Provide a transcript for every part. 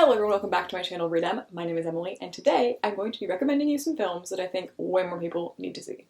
Hello everyone, welcome back to my channel Readem. My name is Emily, and today I'm going to be recommending you some films that I think way more people need to see.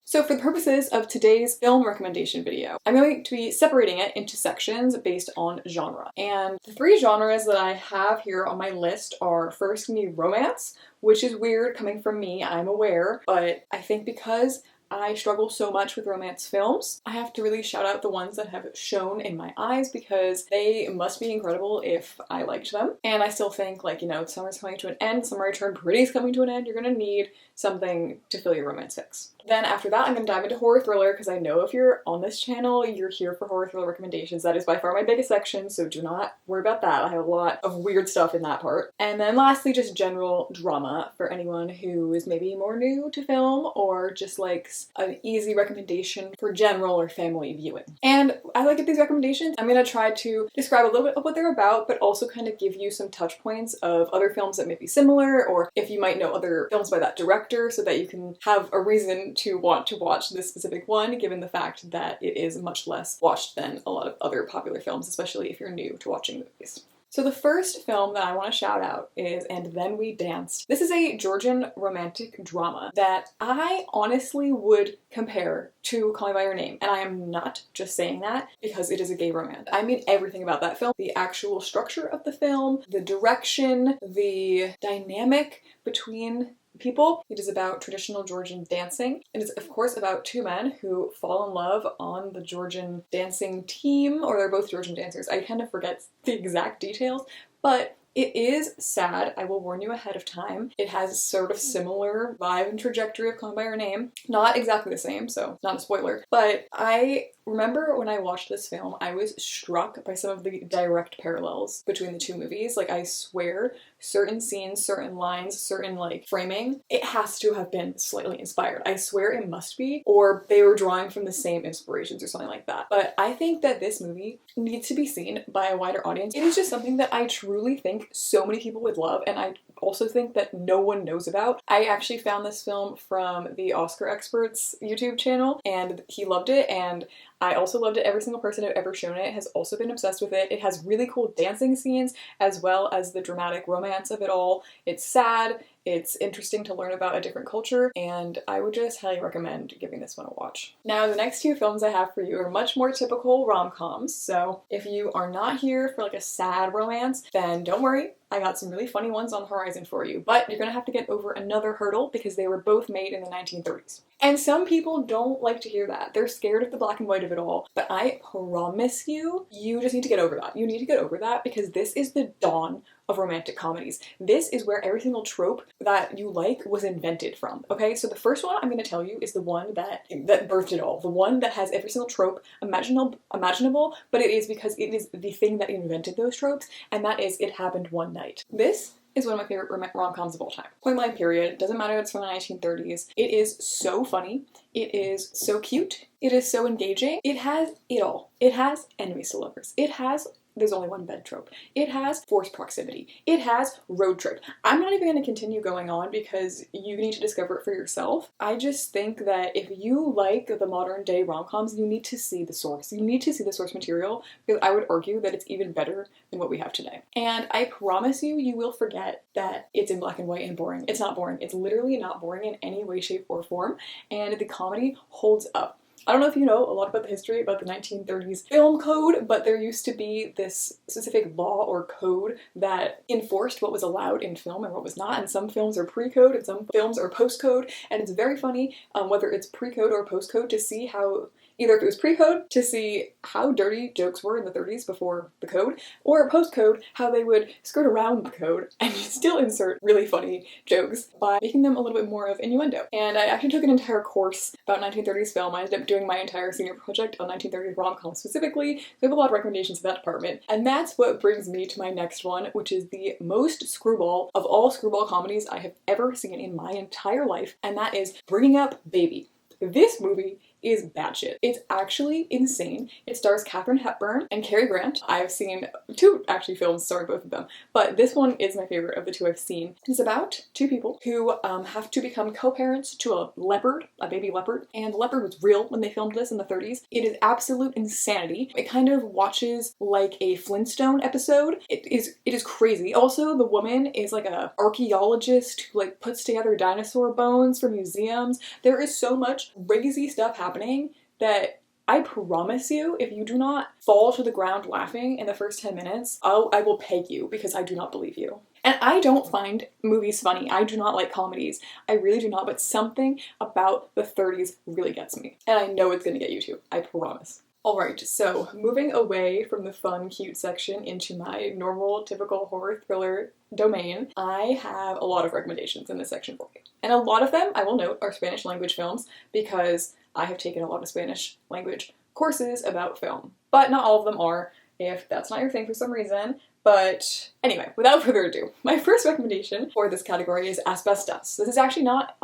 So for the purposes of today's film recommendation video, I'm going to be separating it into sections based on genre. And the three genres that I have here on my list are first going to be romance, which is weird coming from me, I'm aware, but I think because I struggle so much with romance films, I have to really shout out the ones that have shone in my eyes because they must be incredible if I liked them. And I still think, like, you know, summer's coming to an end, Summer I Turned Pretty is coming to an end, you're gonna need something to fill your romance fix. Then after that, I'm gonna dive into horror thriller because I know if you're on this channel, you're here for horror thriller recommendations. That is by far my biggest section, so do not worry about that. I have a lot of weird stuff in that part. And then lastly, just general drama for anyone who is maybe more new to film or just likes an easy recommendation for general or family viewing. And as I get these recommendations, I'm gonna try to describe a little bit of what they're about, but also kind of give you some touch points of other films that may be similar, or if you might know other films by that director so that you can have a reason to want to watch this specific one, given the fact that it is much less watched than a lot of other popular films, especially if you're new to watching movies. So the first film that I want to shout out is And Then We Danced. This is a Georgian romantic drama that I honestly would compare to Call Me By Your Name. And I am not just saying that because it is a gay romance. I mean everything about that film. The actual structure of the film, the direction, the dynamic between people. It is about traditional Georgian dancing. It is of course about two men who fall in love on the Georgian dancing team, or they're both Georgian dancers. I kind of forget the exact details, but it is sad, I will warn you ahead of time. It has sort of similar vibe and trajectory of Call Me By Your Name. Not exactly the same, so not a spoiler. But I remember when I watched this film, I was struck by some of the direct parallels between the two movies. Like, I swear, certain scenes, certain lines, certain, like, framing, it has to have been slightly inspired. I swear it must be, or they were drawing from the same inspirations or something like that. But I think that this movie needs to be seen by a wider audience. It is just something that I truly think so many people would love, and I also think that no one knows about. I actually found this film from the Oscar Experts YouTube channel, and he loved it, and I also loved it. Every single person I've ever shown it has also been obsessed with it. It has really cool dancing scenes as well as the dramatic romance of it all. It's sad, it's interesting to learn about a different culture, and I would just highly recommend giving this one a watch. Now, the next two films I have for you are much more typical rom-coms, so if you are not here for like a sad romance, then don't worry. I got some really funny ones on the horizon for you, but you're gonna have to get over another hurdle because they were both made in the 1930s. And some people don't like to hear that. They're scared of the black and white of it all, but I promise you, you just need to get over that. You need to get over that because this is the dawn of romantic comedies. This is where every single trope that you like was invented from, okay? So the first one I'm going to tell you is the one that birthed it all. The one that has every single trope imaginable, but it is because it is the thing that invented those tropes, and that is It Happened One Night. This is one of my favorite rom-coms of all time. Point blank period. Doesn't matter if it's from the 1930s. It is so funny. It is so cute. It is so engaging. It has it all. It has enemies to lovers. It has there's only one bed trope. It has forced proximity. It has road trip. I'm not even going to continue going on because you need to discover it for yourself. I just think that if you like the modern day rom-coms, you need to see the source. You need to see the source material because I would argue that it's even better than what we have today. And I promise you, you will forget that it's in black and white and boring. It's not boring. It's literally not boring in any way, shape, or form. And the comedy holds up. I don't know if you know a lot about the history about the 1930s film code, but there used to be this specific law or code that enforced what was allowed in film and what was not, and some films are pre-code and some films are post-code, and it's very funny whether it's pre-code or post-code to see how, either if it was pre-code, to see how dirty jokes were in the 30s before the code, or post-code, how they would skirt around the code and still insert really funny jokes by making them a little bit more of innuendo. And I actually took an entire course about 1930s film. I ended up doing my entire senior project on 1930s rom-com specifically, so I have a lot of recommendations in that department. And that's what brings me to my next one, which is the most screwball of all screwball comedies I have ever seen in my entire life, and that is Bringing Up Baby. This movie is batshit. It's actually insane. It stars Katharine Hepburn and Cary Grant. I've seen two actually films, sorry, both of them, but this one is my favorite of the two I've seen. It's about two people who have to become co-parents to a leopard, a baby leopard, and the leopard was real when they filmed this in the 30s. It is absolute insanity. It kind of watches like a Flintstone episode. It is crazy. Also, the woman is like an archaeologist who like puts together dinosaur bones for museums. There is so much crazy stuff happening that I promise you, if you do not fall to the ground laughing in the first 10 minutes, I will peg you because I do not believe you. And I don't find movies funny. I do not like comedies. I really do not, but something about the 30s really gets me. And I know it's gonna get you too. I promise. Alright, so moving away from the fun, cute section into my normal, typical horror thriller domain, I have a lot of recommendations in this section for you. And a lot of them, I will note, are Spanish language films because I have taken a lot of Spanish language courses about film. But not all of them are, if that's not your thing for some reason. But anyway, without further ado, my first recommendation for this category is Asbestas. This is actually not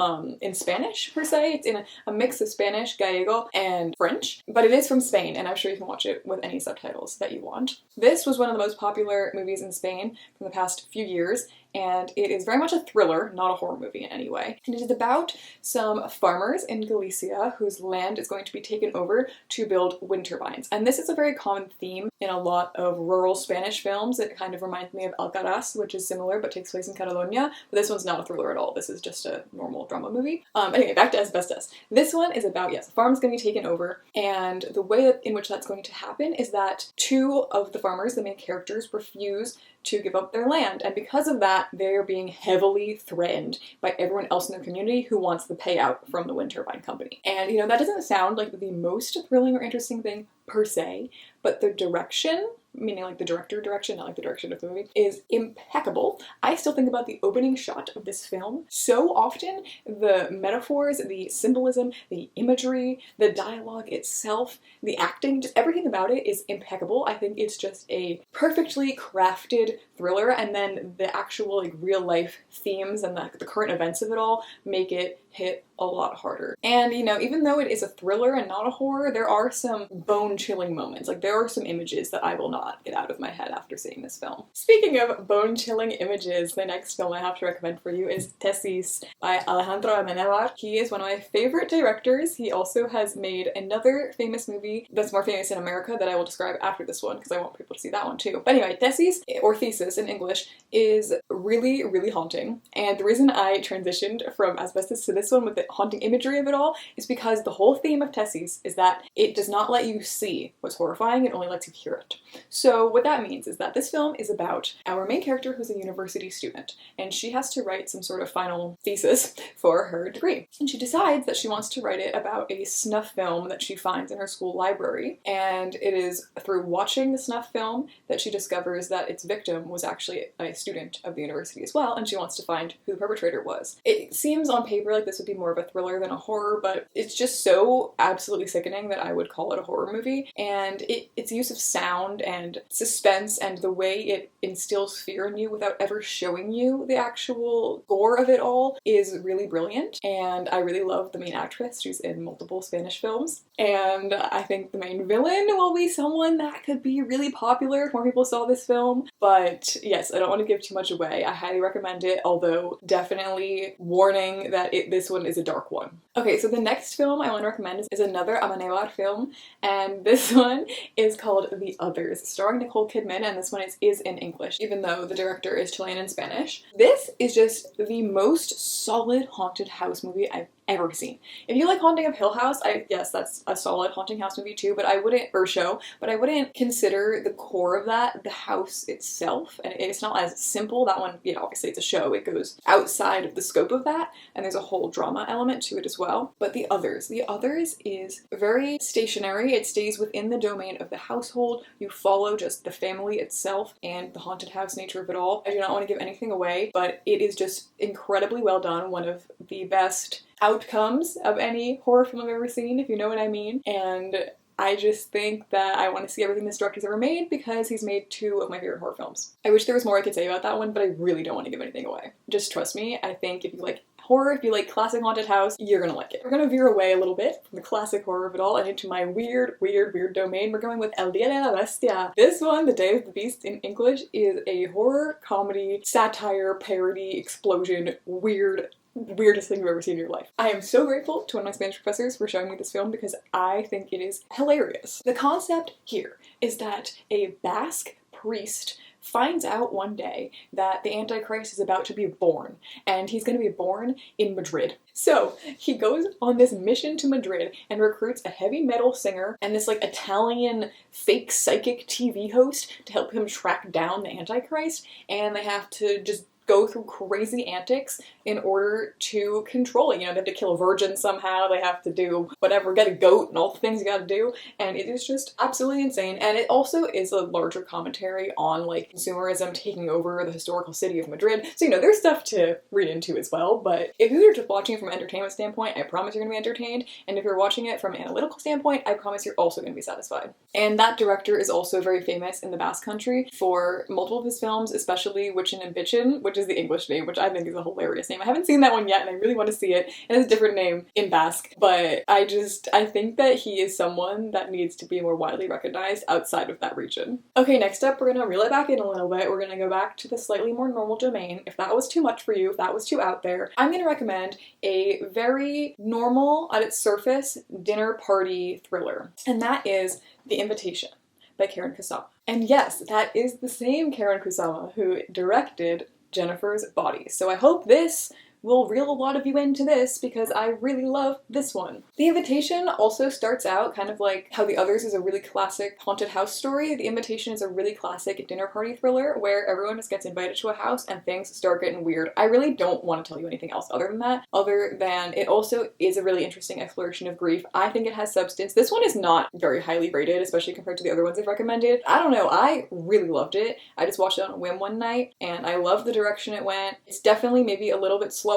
in Spanish per se, it's in a mix of Spanish, Gallego, and French, but it is from Spain, and I'm sure you can watch it with any subtitles that you want. This was one of the most popular movies in Spain from the past few years, and it is very much a thriller, not a horror movie in any way. And it is about some farmers in Galicia whose land is going to be taken over to build wind turbines. And this is a very common theme in a lot of rural Spanish films. It kind of reminds me of Alcaraz, which is similar but takes place in Catalonia, but this one's not a thriller at all. This is just a normal drama movie. Anyway, back to Asbestas. This one is about, yes, a farm's going to be taken over, and the way in which that's going to happen is that two of the farmers, the main characters, refuse to give up their land, and because of that, they're being heavily threatened by everyone else in the community who wants the payout from the wind turbine company. And you know, that doesn't sound like the most thrilling or interesting thing per se, but the direction, meaning like the direction, not like the direction of the movie, is impeccable. I still think about the opening shot of this film so often. The metaphors, the symbolism, the imagery, the dialogue itself, the acting, just everything about it is impeccable. I think it's just a perfectly crafted thriller, and then the actual like real life themes and the current events of it all make it hit a lot harder. And you know, even though it is a thriller and not a horror, there are some bone-chilling moments. Like there are some images that I will not get out of my head after seeing this film. Speaking of bone-chilling images, the next film I have to recommend for you is Tesis by Alejandro Amenabar. He is one of my favorite directors. He also has made another famous movie that's more famous in America that I will describe after this one because I want people to see that one too. But anyway, Tesis, or Thesis in English, is really, really haunting. And the reason I transitioned from Asbestas to this one with the haunting imagery of it all is because the whole theme of Tesis is that it does not let you see what's horrifying, it only lets you hear it. So what that means is that this film is about our main character who's a university student, and she has to write some sort of final thesis for her degree. And she decides that she wants to write it about a snuff film that she finds in her school library, and it is through watching the snuff film that she discovers that its victim was actually a student of the university as well, and she wants to find who the perpetrator was. It seems on paper like this would be more of a thriller than a horror, but it's just so absolutely sickening that I would call it a horror movie. And its use of sound and suspense and the way it instills fear in you without ever showing you the actual gore of it all is really brilliant. And I really love the main actress. She's in multiple Spanish films. And I think the main villain will be someone that could be really popular if more people saw this film. But yes, I don't want to give too much away. I highly recommend it, although definitely warning that this one is a dark one. Okay, so the next film I want to recommend is another Amenabar film, and this one is called The Others, starring Nicole Kidman, and this one is in English, even though the director is Chilean and Spanish. This is just the most solid haunted house movie I've ever seen. If you like Haunting of Hill House, yes, that's a solid haunting house movie too, but I wouldn't consider the core of that the house itself, and it's not as simple. That one, you know, obviously it's a show, it goes outside of the scope of that, and there's a whole drama element to it as well. But The Others is very stationary. It stays within the domain of the household. You follow just the family itself and the haunted house nature of it all. I do not want to give anything away, but it is just incredibly well done. One of the best outcomes of any horror film I've ever seen, if you know what I mean. And I just think that I want to see everything this director's ever made because he's made two of my favorite horror films. I wish there was more I could say about that one, but I really don't want to give anything away. Just trust me, I think if you like horror, if you like classic haunted house, you're gonna like it. We're gonna veer away a little bit from the classic horror of it all and into my weird domain. We're going with El Día de la Bestia. This one, The Day of the Beast in English, is a horror, comedy, satire, parody, explosion, weirdest thing you've ever seen in your life. I am so grateful to one of my Spanish professors for showing me this film because I think it is hilarious. The concept here is that a Basque priest finds out one day that the Antichrist is about to be born, and he's going to be born in Madrid. So he goes on this mission to Madrid and recruits a heavy metal singer and this like Italian fake psychic TV host to help him track down the Antichrist, and they have to just go through crazy antics in order to control it. You know, they have to kill a virgin somehow, they have to do whatever, get a goat and all the things you gotta do, and it is just absolutely insane. And it also is a larger commentary on like consumerism taking over the historical city of Madrid. So, you know, there's stuff to read into as well, but if you're just watching it from an entertainment standpoint, I promise you're gonna be entertained, and if you're watching it from an analytical standpoint, I promise you're also gonna be satisfied. And that director is also very famous in the Basque Country for multiple of his films, especially Witchin' and Bitchin', which is the English name, which I think is a hilarious name. I haven't seen that one yet and I really want to see it. It has a different name in Basque, but I think that he is someone that needs to be more widely recognized outside of that region. Okay, next up we're gonna reel it back in a little bit. We're gonna go back to the slightly more normal domain. If that was too much for you, if that was too out there, I'm gonna recommend a very normal at its surface dinner party thriller, and that is The Invitation by Karyn Kusama. And yes, that is the same Karyn Kusama who directed Jennifer's Body. So I hope this will reel a lot of you into this because I really love this one. The Invitation also starts out kind of like how The Others is a really classic haunted house story. The Invitation is a really classic dinner party thriller where everyone just gets invited to a house and things start getting weird. I really don't want to tell you anything else other than that, other than it also is a really interesting exploration of grief. I think it has substance. This one is not very highly rated, especially compared to the other ones I've recommended. I don't know, I really loved it. I just watched it on a whim one night and I love the direction it went. It's definitely maybe a little bit slower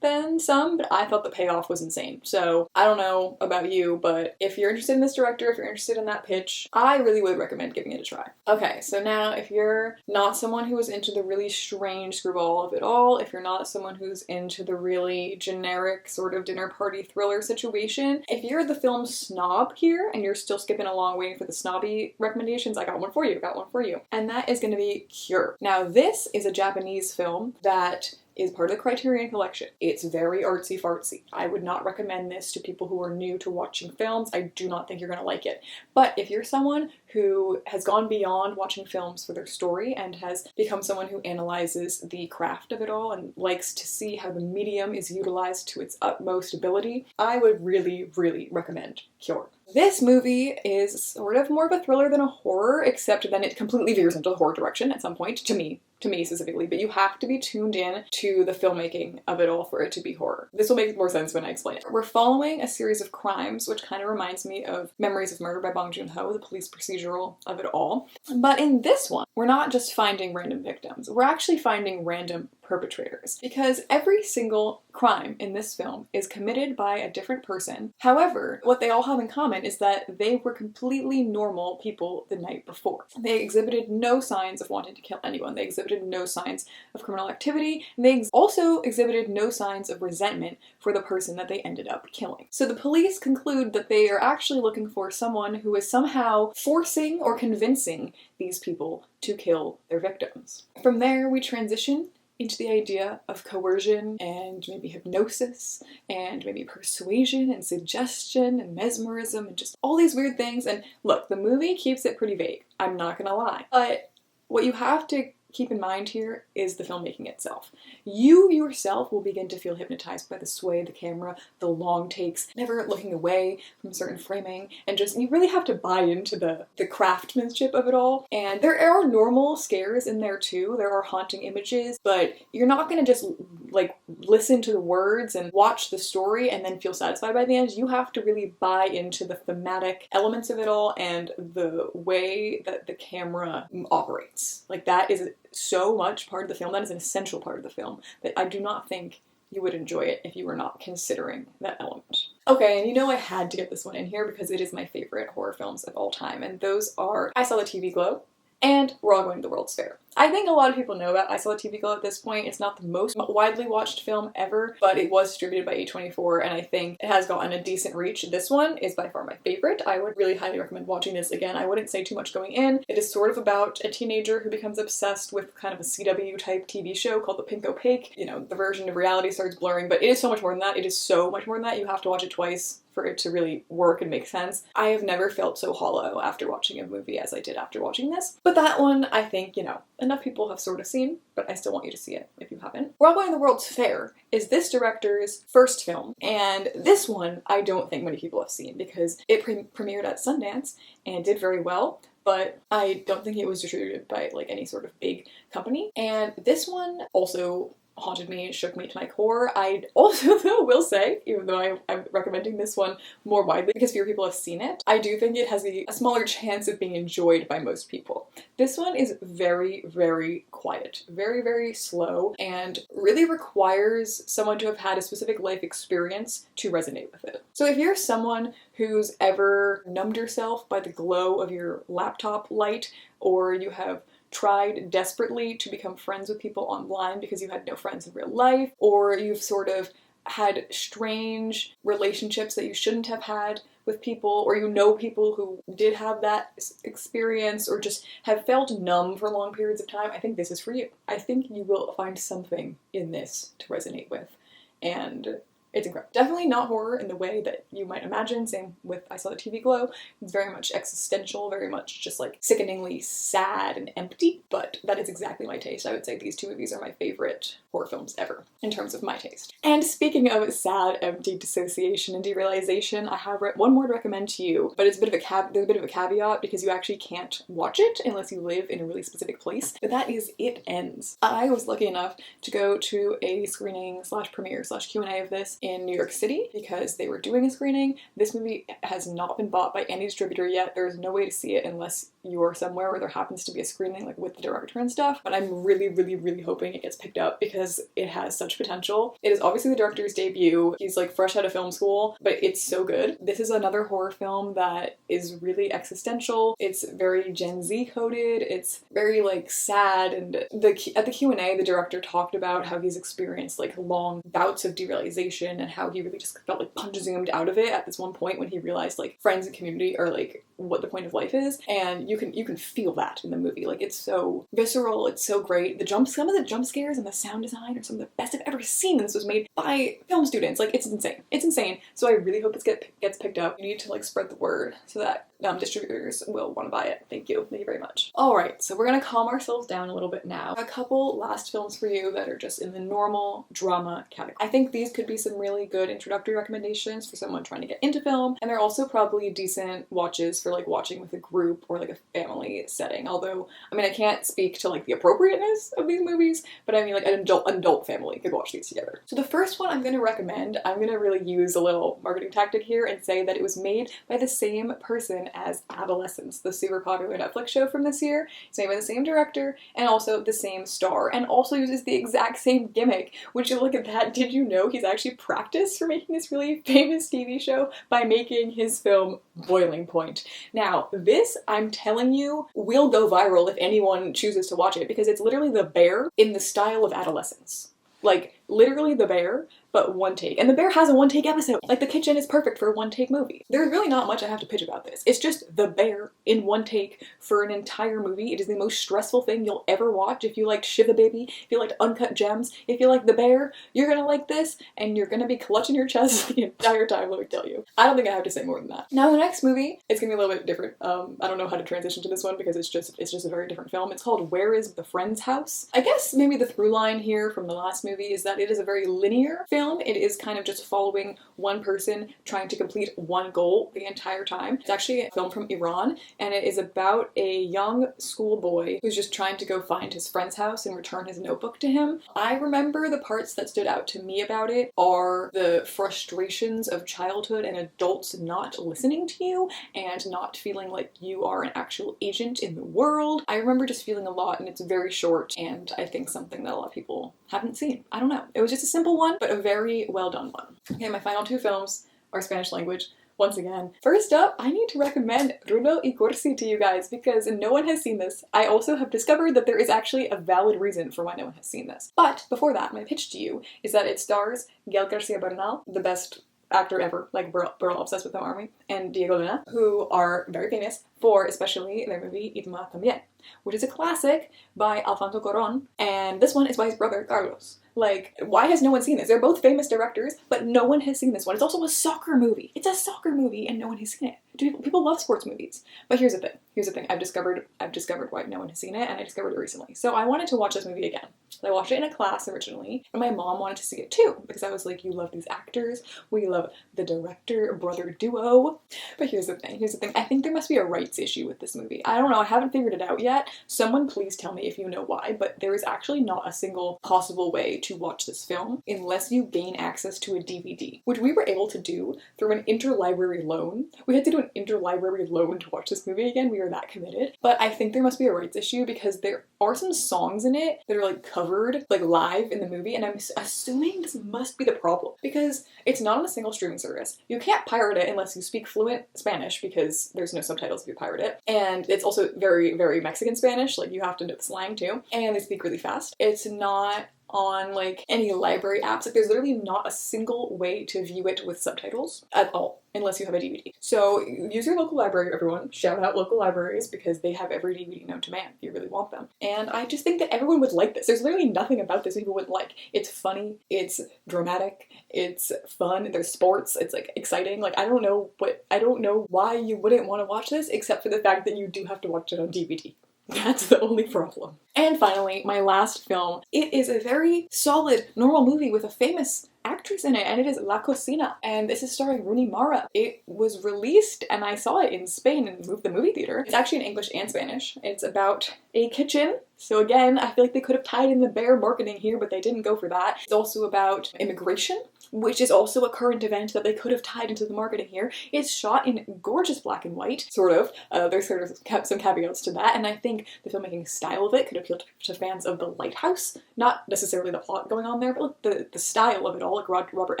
than some, but I thought the payoff was insane. So I don't know about you, but if you're interested in this director, if you're interested in that pitch, I really would recommend giving it a try. Okay, so now if you're not someone who is into the really strange screwball of it all, if you're not someone who's into the really generic sort of dinner party thriller situation, if you're the film snob here and you're still skipping along waiting for the snobby recommendations, I got one for you. And that is going to be Cure. Now this is a Japanese film that is part of the Criterion Collection. It's very artsy fartsy. I would not recommend this to people who are new to watching films. I do not think you're going to like it. But if you're someone who has gone beyond watching films for their story and has become someone who analyzes the craft of it all and likes to see how the medium is utilized to its utmost ability, I would really, really recommend Cure. This movie is sort of more of a thriller than a horror, except then it completely veers into the horror direction at some point, to me specifically, but you have to be tuned in to the filmmaking of it all for it to be horror. This will make more sense when I explain it. We're following a series of crimes, which kind of reminds me of Memories of Murder by Bong Joon-ho, the police procedural of it all. But in this one, we're not just finding random victims, we're actually finding random perpetrators, because every single crime in this film is committed by a different person. However, what they all have in common is that they were completely normal people the night before. They exhibited no signs of wanting to kill anyone. They exhibited no signs of criminal activity, and they also exhibited no signs of resentment for the person that they ended up killing. So the police conclude that they are actually looking for someone who is somehow forcing or convincing these people to kill their victims. From there, we transition into the idea of coercion and maybe hypnosis and maybe persuasion and suggestion and mesmerism and just all these weird things. And look, the movie keeps it pretty vague, I'm not gonna lie. But what you have to keep in mind here is the filmmaking itself. You yourself will begin to feel hypnotized by the sway of the camera, the long takes, never looking away from certain framing, and just, you really have to buy into the craftsmanship of it all. And there are normal scares in there too, there are haunting images, but you're not gonna just like listen to the words and watch the story and then feel satisfied by the end. You have to really buy into the thematic elements of it all and the way that the camera operates. Like that is so much part of the film, that is an essential part of the film, that I do not think you would enjoy it if you were not considering that element. Okay, and you know I had to get this one in here because it is my favorite horror films of all time, and those are I Saw the TV Glow and We're All Going to the World's Fair. I think a lot of people know about I Saw the TV Glow at this point. It's not the most widely watched film ever, but it was distributed by A24, and I think it has gotten a decent reach. This one is by far my favorite. I would really highly recommend watching this again. I wouldn't say too much going in. It is sort of about a teenager who becomes obsessed with kind of a CW type TV show called The Pink Opaque. You know, the version of reality starts blurring, but it is so much more than that. It is so much more than that. You have to watch it twice for it to really work and make sense. I have never felt so hollow after watching a movie as I did after watching this. But that one, I think, you know, enough people have sort of seen, but I still want you to see it if you haven't. We're All Going to the World's Fair is this director's first film, and this one I don't think many people have seen because it premiered at Sundance and did very well, but I don't think it was distributed by like any sort of big company. And this one also haunted me, shook me to my core. I also though will say, even though I'm recommending this one more widely because fewer people have seen it, I do think it has a smaller chance of being enjoyed by most people. This one is very, very quiet, very, very slow, and really requires someone to have had a specific life experience to resonate with it. So if you're someone who's ever numbed yourself by the glow of your laptop light, or you have tried desperately to become friends with people online because you had no friends in real life, or you've sort of had strange relationships that you shouldn't have had with people, or you know people who did have that experience, or just have felt numb for long periods of time, I think this is for you. I think you will find something in this to resonate with, and it's incredible. Definitely not horror in the way that you might imagine, same with I Saw the TV Glow. It's very much existential, very much just like sickeningly sad and empty, but that is exactly my taste. I would say these two movies are my favorite horror films ever, in terms of my taste. And speaking of sad, empty dissociation and derealization, I have one more to recommend to you, but it's a bit of there's a bit of a caveat because you actually can't watch it unless you live in a really specific place, but that is It Ends. I was lucky enough to go to a screening / premiere / Q&A of this in New York City because they were doing a screening. This movie has not been bought by any distributor yet. There's no way to see it unless you're somewhere where there happens to be a screening like with the director and stuff, but I'm really, really, really hoping it gets picked up because it has such potential. It is obviously the director's debut. He's like fresh out of film school, but it's so good. This is another horror film that is really existential. It's very Gen Z coded. It's very like sad, and at the Q&A the director talked about how he's experienced like long bouts of derealization and how he really just felt like punch-zoomed out of it at this one point when he realized like friends and community are like what the point of life is, and you can feel that in the movie. Like, it's so visceral, it's so great. Some of the jump scares and the sound design are some of the best I've ever seen, and this was made by film students. Like, it's insane. It's insane. So I really hope it gets picked up. You need to like spread the word so that distributors will want to buy it. Thank you very much. Alright, so we're gonna calm ourselves down a little bit now. A couple last films for you that are just in the normal drama category. I think these could be some really good introductory recommendations for someone trying to get into film, and they're also probably decent watches for like watching with a group or like a family setting. Although, I mean, I can't speak to like the appropriateness of these movies, but I mean like an adult family could watch these together. So the first one I'm gonna recommend, I'm gonna really use a little marketing tactic here and say that it was made by the same person as Adolescence, the super popular Netflix show from this year. It's made by the same director and also the same star, and also uses the exact same gimmick. Would you look at that? Did you know he's actually practiced for making this really famous TV show by making his film Boiling Point? Now, this, I'm telling you, will go viral if anyone chooses to watch it, because it's literally The Bear in the style of Adolescence. Like, literally The Bear, but one take. And The Bear has a one-take episode. Like, The Kitchen is perfect for a one-take movie. There's really not much I have to pitch about this. It's just The Bear in one take for an entire movie. It is the most stressful thing you'll ever watch. If you liked Shiva Baby, if you liked Uncut Gems, if you like The Bear, you're gonna like this, and you're gonna be clutching your chest the entire time, let me tell you. I don't think I have to say more than that. Now, the next movie, it's gonna be a little bit different. I don't know how to transition to this one because it's just a very different film. It's called Where is the Friend's House? I guess maybe the through line here from the last movie is that it is a very linear film. It is kind of just following one person trying to complete one goal the entire time. It's actually a film from Iran, and it is about a young schoolboy who's just trying to go find his friend's house and return his notebook to him. I remember the parts that stood out to me about it are the frustrations of childhood and adults not listening to you and not feeling like you are an actual agent in the world. I remember just feeling a lot, and it's very short, and I think something that a lot of people haven't seen. I don't know. It was just a simple one, but a very well done one. Okay, my final two films are Spanish language. once again. First up, I need to recommend Rudo y Corsi to you guys because no one has seen this. I also have discovered that there is actually a valid reason for why no one has seen this. But before that, my pitch to you is that it stars Gael Garcia Bernal, the best actor ever, like we're all obsessed with him, aren't we? And Diego Luna, who are very famous for especially their movie Irma También, which is a classic by Alfonso Cuarón, and this one is by his brother Carlos. Like, why has no one seen this? They're both famous directors, but no one has seen this one. It's also a soccer movie. It's a soccer movie and no one has seen it. People love sports movies. But here's the thing. I've discovered why no one has seen it, and I discovered it recently. So I wanted to watch this movie again. I watched it in a class originally, and my mom wanted to see it too, because I was like, you love these actors, we love the director-brother duo. But here's the thing. I think there must be a rights issue with this movie. I don't know, I haven't figured it out yet. Someone please tell me if you know why, but there is actually not a single possible way to watch this film unless you gain access to a DVD, which we were able to do through an interlibrary loan. We had to do an interlibrary loan to watch this movie again. We were that committed. But I think there must be a rights issue because there are some songs in it that are like covered like live in the movie, and I'm assuming this must be the problem because it's not on a single streaming service. You can't pirate it unless you speak fluent Spanish because there's no subtitles if you pirate it. And it's also very, very Mexican Spanish, like you have to know the slang too. And they speak really fast. It's not on like any library apps. Like there's literally not a single way to view it with subtitles at all unless you have a DVD. So use your local library, everyone. Shout out local libraries because they have every DVD known to man if you really want them. And I just think that everyone would like this. There's literally nothing about this people wouldn't like. It's funny, it's dramatic, it's fun, there's sports, it's like exciting. Like I don't know why you wouldn't want to watch this except for the fact that you do have to watch it on DVD. That's the only problem. And finally, my last film. It is a very solid, normal movie with a famous actress in it, and it is La Cocina, and this is starring Rooney Mara. It was released, and I saw it in Spain in the movie theater. It's actually in English and Spanish. It's about a kitchen. So again, I feel like they could have tied in the bear marketing here, but they didn't go for that. It's also about immigration, which is also a current event that they could have tied into the marketing here. It's shot in gorgeous black and white, sort of. There's sort of some caveats to that, and I think the filmmaking style of it could appeal to fans of The Lighthouse. Not necessarily the plot going on there, but like the style of it all, like Robert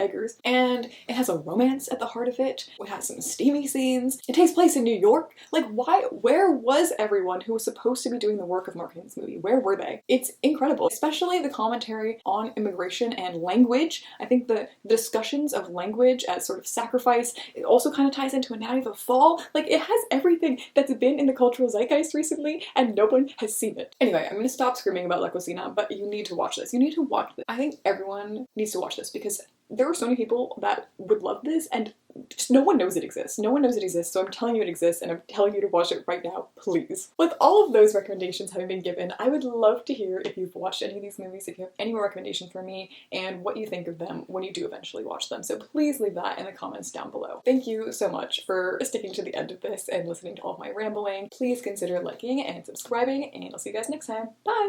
Eggers. And it has a romance at the heart of it. It has some steamy scenes. It takes place in New York. Like, where was everyone who was supposed to be doing the work of marketing this movie? Where were they? It's incredible, especially the commentary on immigration and language. I think the discussions of language as sort of sacrifice, it also kind of ties into Anatomy of a Fall. Like, it has everything that's been in the cultural zeitgeist recently, and no one has seen it. Anyway, I'm gonna stop screaming about La Cocina, but you need to watch this. You need to watch this. I think everyone needs to watch this because there are so many people that would love this, and just no one knows it exists. No one knows it exists, so I'm telling you it exists, and I'm telling you to watch it right now, please. With all of those recommendations having been given, I would love to hear if you've watched any of these movies, if you have any more recommendations for me, and what you think of them when you do eventually watch them. So please leave that in the comments down below. Thank you so much for sticking to the end of this and listening to all of my rambling. Please consider liking and subscribing, and I'll see you guys next time. Bye!